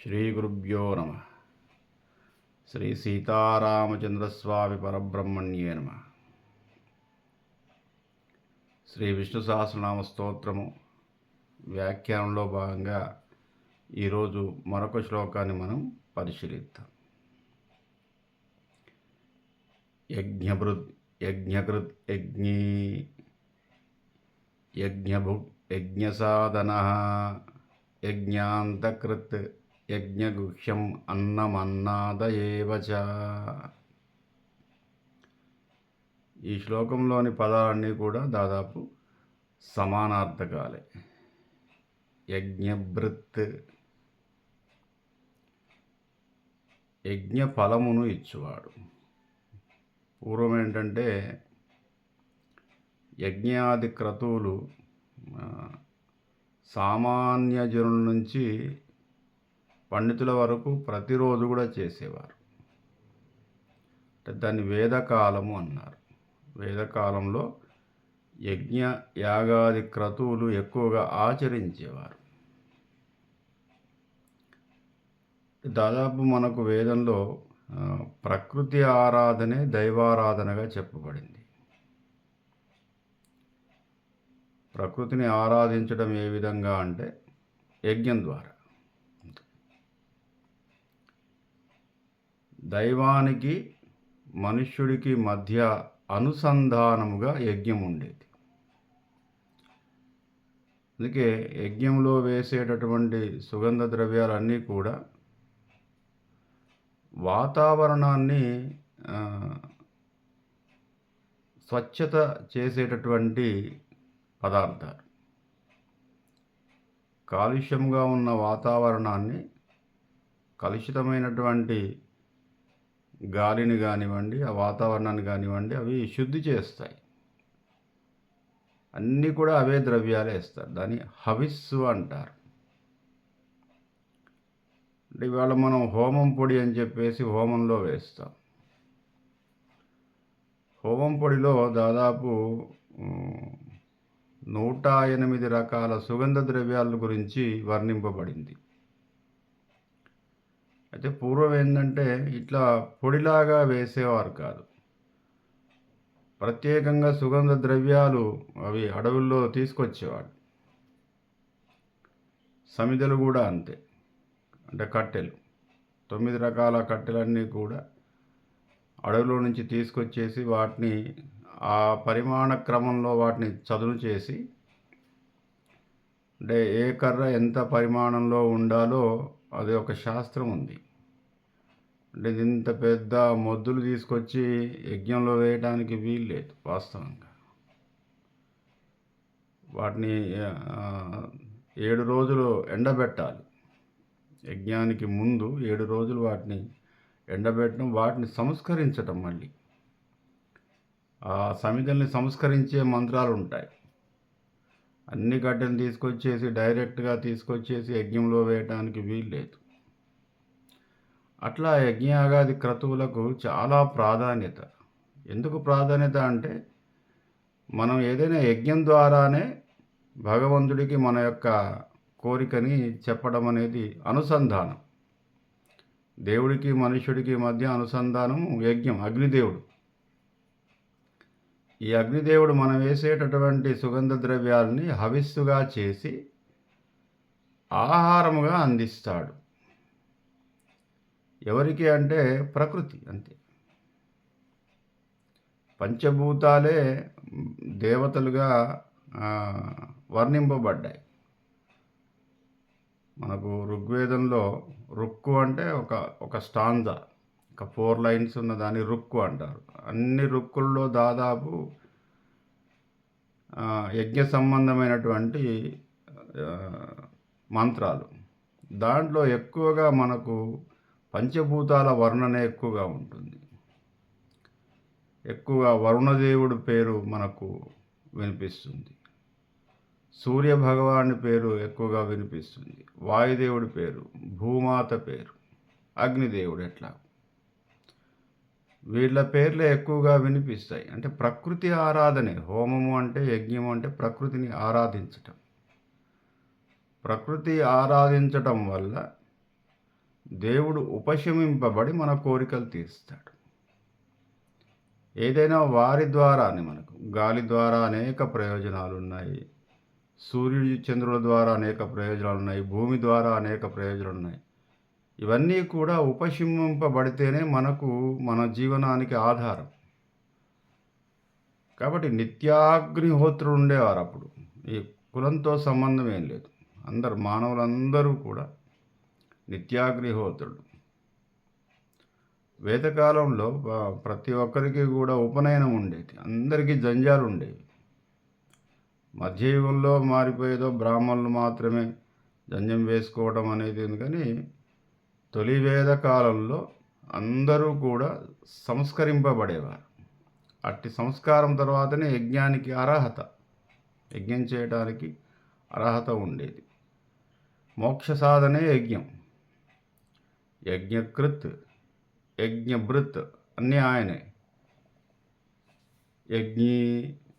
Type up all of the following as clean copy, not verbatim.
శ్రీ గురుభ్యో నమ. శ్రీ సీతారామచంద్రస్వామి పరబ్రహ్మణ్యే నమ. శ్రీ విష్ణు సహస్రనామ స్తోత్రము వ్యాఖ్యానంలో భాగంగా ఈరోజు మరొక శ్లోకాన్ని మనం పరిశీలిద్దాం. యజ్ఞకృత్ యజ్ఞీ యజ్ఞభుక్ యజ్ఞసాధనః యజ్ఞాంతకృత్ యజ్ఞగుహ్యం అన్నమన్నాదయేవ చ. ఈ శ్లోకంలోని పదాలన్నీ కూడా దాదాపు సమానార్థకాలే. యజ్ఞభృత్ యజ్ఞ ఫలమును ఇచ్చువాడు. పూర్వం ఏంటంటే యజ్ఞాది క్రతువులు సామాన్య జనుల నుంచి పండితుల వరకు ప్రతిరోజు కూడా చేసేవారు. అంటే దాన్ని వేదకాలము అన్నారు. వేదకాలంలో యజ్ఞ యాగాది క్రతువులు ఎక్కువగా ఆచరించేవారు. దాదాపు మనకు వేదంలో ప్రకృతి ఆరాధనే దైవారాధనగా చెప్పబడింది. ప్రకృతిని ఆరాధించడం ఏ విధంగా అంటే యజ్ఞం ద్వారా. దైవానికి మనుష్యుడికి మధ్య అనుసంధానముగా యజ్ఞం ఉండేది. అందుకే యజ్ఞంలో వేసేటటువంటి సుగంధ ద్రవ్యాలన్నీ కూడా వాతావరణాన్ని స్వచ్ఛత చేసేటటువంటి పదార్థాలు. కాలుష్యంగా ఉన్న వాతావరణాన్ని, కలుషితమైనటువంటి గాలిని కానివ్వండి, ఆ వాతావరణాన్ని కానివ్వండి, అవి శుద్ధి చేస్తాయి. అన్నీ కూడా అవే ద్రవ్యాలే వేస్తారు. దాన్ని హవిస్సు అంటారు. అంటే ఇవాళ మనం హోమం పొడి అని చెప్పేసి హోమంలో వేస్తాం. హోమం పొడిలో దాదాపు 108 రకాల సుగంధ ద్రవ్యాల గురించి వర్ణింపబడింది. అయితే పూర్వం ఏంటంటే ఇట్లా పొడిలాగా వేసేవారు కాదు. ప్రత్యేకంగా సుగంధ ద్రవ్యాలు అవి అడవుల్లో తీసుకొచ్చేవాడు. సమిధలు కూడా అంతే. అంటే కట్టెలు, 9 రకాల కట్టెలన్నీ కూడా అడవిలో నుంచి తీసుకొచ్చేసి వాటిని ఆ పరిమాణ క్రమంలో వాటిని చదును చేసి, అంటే ఏ కర్ర ఎంత పరిమాణంలో ఉండాలో అది ఒక శాస్త్రం ఉంది. అంటే ఇంత పెద్ద మొద్దులు తీసుకొచ్చి యజ్ఞంలో వేయడానికి వీలు లేదు. వాస్తవంగా వాటిని 7 రోజులు ఎండబెట్టాలి. యజ్ఞానికి ముందు 7 రోజులు వాటిని ఎండబెట్టడం, వాటిని సంస్కరించటం, మళ్ళీ ఆ సమిధల్ని సంస్కరించే మంత్రాలు ఉంటాయి. అన్ని కట్టెలు తీసుకొచ్చేసి డైరెక్ట్గా తీసుకొచ్చేసి యజ్ఞంలో వేయడానికి వీలు లేదు. అట్లా యజ్ఞయాగాది క్రతువులకు చాలా ప్రాధాన్యత. ఎందుకు ప్రాధాన్యత అంటే మనం ఏదైనా యజ్ఞం ద్వారానే భగవంతుడికి మన యొక్క కోరికని చెప్పడం అనేది అనుసంధానం. దేవుడికి మనుష్యుడికి మధ్య అనుసంధానం యజ్ఞం. అగ్నిదేవుడు, ఈ అగ్నిదేవుడు మనం వేసేటటువంటి సుగంధ ద్రవ్యాలని హవిస్సుగా చేసి ఆహారముగా అందిస్తాడు. ఎవరికి అంటే ప్రకృతి. అంతే. పంచభూతాలే దేవతలుగా వర్ణింపబడ్డాయి. మనకు ఋగ్వేదంలో రుక్కు అంటే ఒక స్టాంజా, ఒక 4 లైన్స్ ఉన్న దాన్ని రుక్కు అంటారు. అన్ని రుక్కుల్లో దాదాపు యజ్ఞ సంబంధమైనటువంటి మంత్రాలు. దాంట్లో ఎక్కువగా మనకు పంచభూతాల వర్ణన ఎక్కువగా ఉంటుంది. ఎక్కువగా వరుణదేవుడి పేరు మనకు వినిపిస్తుంది. సూర్య భగవాని పేరు ఎక్కువగా వినిపిస్తుంది. వాయుదేవుడి పేరు, భూమాత పేరు, అగ్నిదేవుడు, ఎట్లా వీళ్ళ పేర్లే ఎక్కువగా వినిపిస్తాయి. అంటే ప్రకృతి ఆరాధనే. హోమము అంటే, యజ్ఞము అంటే ప్రకృతిని ఆరాధించటం. ప్రకృతి ఆరాధించటం వల్ల దేవుడు ఉపశమింపబడి మన కోరికలు తీరుస్తాడు. ఏదైనా వారి ద్వారానే మనకు గాలి ద్వారా అనేక ప్రయోజనాలున్నాయి. సూర్యుడు, చంద్రుల ద్వారా అనేక ప్రయోజనాలున్నాయి. భూమి ద్వారా అనేక ప్రయోజనాలున్నాయి. ఇవన్నీ కూడా ఉపశమింపబడితేనే మనకు మన జీవనానికి ఆధారం. కాబట్టి నిత్యాగ్నిహోత్రులు ఉండేవారు అప్పుడు. ఈ కులంతో సంబంధం ఏం లేదు. మానవులందరూ కూడా నిత్యాగ్నిహోత్రుడు. వేదకాలంలో ప్రతి ఒక్కరికి కూడా ఉపనయనం ఉండేది. అందరికీ జంజాలు ఉండేవి. మధ్యయుగంలో మారిపోయేదో బ్రాహ్మణులు మాత్రమే జంజం వేసుకోవడం అనేది ఉంది. కానీ తొలి వేద కాలంలో అందరూ కూడా సంస్కరింపబడేవారు. అట్టి సంస్కారం తర్వాతనే యజ్ఞానికి అర్హత, యజ్ఞం చేయడానికి అర్హత ఉండేది. మోక్ష సాధనే యజ్ఞం. యజ్ఞకృత్, యజ్ఞభృత్ అన్నీ ఆయనే.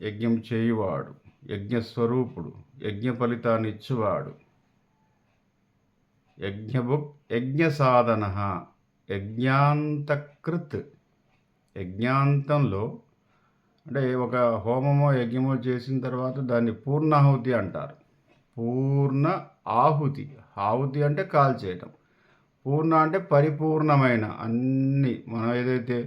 యజ్ఞం చేయువాడు, యజ్ఞస్వరూపుడు, యజ్ఞ ఫలితాన్ని ఇచ్చువాడు. యజ్ఞ సాధన, యజ్ఞాంతకృత్. యజ్ఞాంతంలో అంటే ఒక హోమమో యజ్ఞమో చేసిన తర్వాత దాన్ని పూర్ణాహుతి అంటారు. పూర్ణ ఆహుతి. ఆహుతి అంటే కాల్చేయటం. పూర్ణ అంటే పరిపూర్ణమైన అన్నీ. మనం ఏదైతే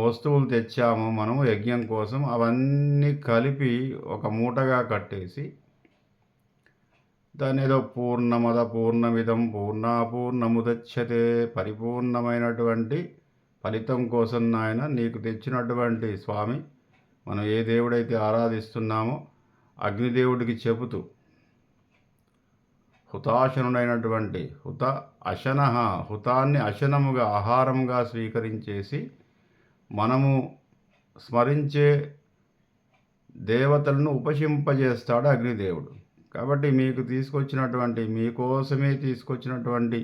వస్తువులు తెచ్చామో మనం యజ్ఞం కోసం, అవన్నీ కలిపి ఒక మూటగా కట్టేసి దాని ఏదో పూర్ణమద పూర్ణమిదం పూర్ణముదచ్యతే, పరిపూర్ణమైనటువంటి ఫలితం కోసం నాయన నీకు తెచ్చినటువంటి స్వామి, మనం ఏ దేవుడైతే ఆరాధిస్తున్నామో అగ్నిదేవుడికి చెబుతూ, హుతాశనుడైనటువంటి హుతాన్ని అశనముగా ఆహారముగా స్వీకరించేసి మనము స్మరించే దేవతలను ఉపశింపజేస్తాడు అగ్నిదేవుడు. కాబట్టి మీకోసమే తీసుకొచ్చినటువంటి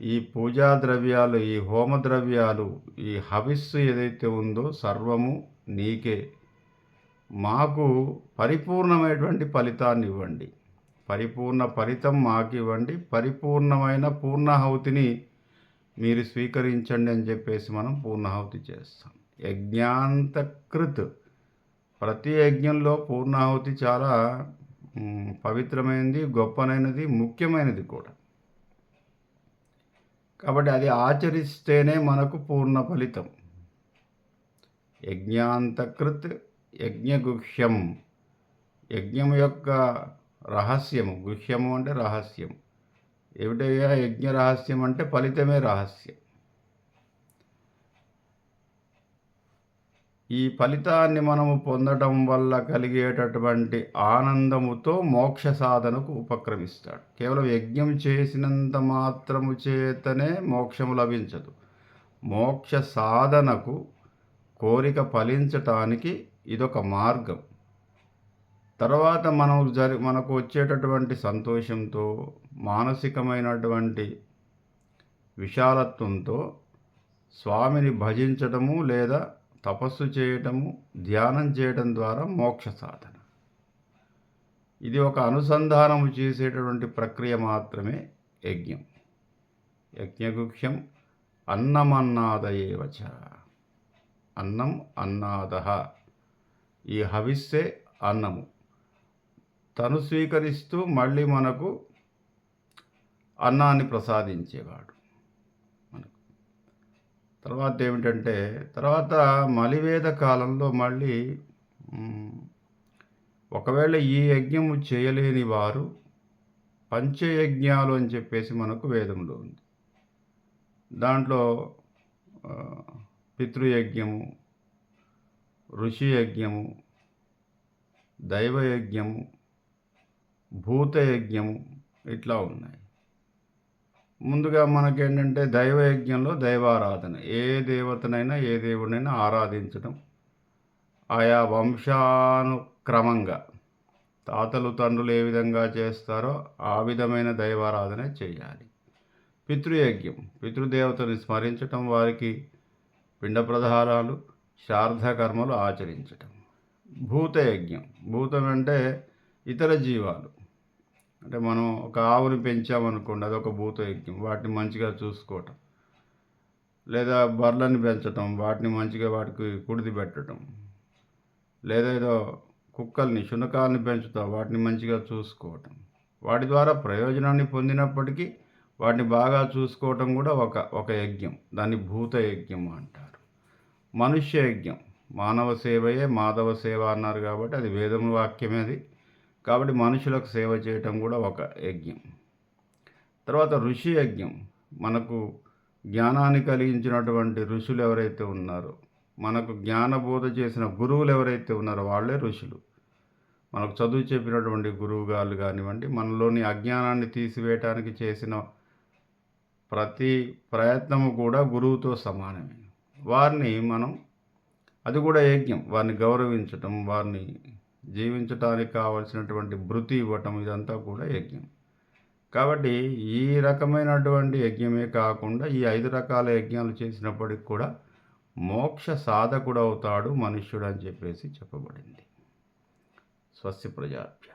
ఈ పూజా ద్రవ్యాలు, ఈ హోమ ద్రవ్యాలు, ఈ హవిస్సు ఏదైతే ఉందో సర్వము నీకే. మాకు పరిపూర్ణమైనటువంటి ఫలితాన్ని ఇవ్వండి, పరిపూర్ణ ఫలితం మాకు ఇవ్వండి, పరిపూర్ణమైన పూర్ణాహుతిని మీరు స్వీకరించండి అని చెప్పేసి మనం పూర్ణాహుతి చేస్తాం. యజ్ఞాంతకృత్. ప్రతి యజ్ఞంలో పూర్ణాహుతి చాలా పవిత్రమైనది, గొప్పనైనది, ముఖ్యమైనది కూడా. కాబట్టి అది ఆచరిస్తేనే మనకు పూర్ణ ఫలితం. యజ్ఞాంతకృత్ యజ్ఞగుహ్యం. యజ్ఞం యొక్క రహస్యము. గుహ్యము అంటే రహస్యం. ఏమిటయ్యా యజ్ఞ రహస్యం అంటే ఫలితమే రహస్యం. ఈ ఫలితాన్ని మనము పొందడం వల్ల కలిగేటటువంటి ఆనందముతో మోక్ష సాధనకు ఉపక్రమిస్తాడు. కేవలం యజ్ఞం చేసినంత మాత్రము చేతనే మోక్షము లభించదు. మోక్ష సాధనకు కోరిక ఫలించటానికి ఇదొక మార్గం. తర్వాత మనకు వచ్చేటటువంటి సంతోషంతో, మానసికమైనటువంటి విశాలత్వంతో స్వామిని భజించటము లేదా తపస్సు చేయటము, ధ్యానం చేయటం ద్వారా మోక్ష సాధన. ఇది ఒక అనుసంధానము చేసేటటువంటి ప్రక్రియ మాత్రమే యజ్ఞం. యజ్ఞగుహ్యం అన్నమన్నాదయేవచ. అన్నం అన్నాదః. ఈ హవిస్సే అన్నము. తను స్వీకరిస్తూ మళ్ళీ మనకు అన్నాన్ని ప్రసాదించేవాడు. తర్వాత ఏమిటంటే, మలివేద కాలంలో మళ్ళీ ఒకవేళ ఈ యజ్ఞము చేయలేని వారు పంచయజ్ఞాలు అని చెప్పేసి మనకు వేదంలో ఉంది. దాంట్లో పితృయజ్ఞము, ఋషియజ్ఞము, దైవయజ్ఞము, భూతయజ్ఞము ఇట్లా ఉన్నాయి. ముందుగా మనకేంటంటే దైవయజ్ఞంలో దైవారాధన. ఏ దేవతనైనా ఏ దేవుడినైనా ఆరాధించడం, ఆయా వంశానుక్రమంగా తాతలు తండ్రులు ఏ విధంగా చేస్తారో ఆ విధమైన దైవారాధన చేయాలి. పితృయజ్ఞం, పితృదేవతని స్మరించటం, వారికి పిండ ప్రదానాలు, శ్రాద్ధ కర్మలు ఆచరించటం. భూతయజ్ఞం, భూతం అంటే ఇతర జీవాలు, అంటే మనం ఒక ఆవుని పెంచామనుకోండి, అదొక భూత యజ్ఞం. వాటిని మంచిగా చూసుకోవటం. లేదా బర్రెలని పెంచటం, వాటిని మంచిగా వాటికి కుడితి పెట్టటం. లేదా ఏదో కుక్కల్ని, శునకాలని పెంచుతాం, వాటిని మంచిగా చూసుకోవటం. వాటి ద్వారా ప్రయోజనాన్ని పొందినప్పటికీ వాటిని బాగా చూసుకోవటం కూడా ఒక యజ్ఞం. దాన్ని భూత యజ్ఞం అంటారు. మనుష్య యజ్ఞం, మానవ సేవయే మాధవ సేవ అన్నారు కాబట్టి అది వేదం వాక్యమే అది. కాబట్టి మనుషులకు సేవ చేయటం కూడా ఒక యజ్ఞం. తర్వాత ఋషి యజ్ఞం, మనకు జ్ఞానాన్ని కలిగించినటువంటి ఋషులు ఎవరైతే ఉన్నారో, మనకు జ్ఞానబోధ చేసిన గురువులు ఎవరైతే ఉన్నారో వాళ్ళే ఋషులు. మనకు చదువు చెప్పినటువంటి గురువుగారు కానివ్వండి, మనలోని అజ్ఞానాన్ని తీసివేయటానికి చేసిన ప్రతి ప్రయత్నము కూడా గురువుతో సమానమే. వారిని మనం, అది కూడా యజ్ఞం, వారిని గౌరవించటం, వారిని జీవించటానికి కావలసినటువంటి భృతి ఇవ్వటం, ఇదంతా కూడా యజ్ఞం. కాబట్టి ఈ రకమైనటువంటి యజ్ఞమే కాకుండా ఈ 5 రకాల యజ్ఞాలు చేసినప్పటికి కూడా మోక్ష సాధకుడు అవుతాడు మనుష్యుడు అని చెప్పేసి చెప్పబడింది. స్వస్తి ప్రజాభ్య.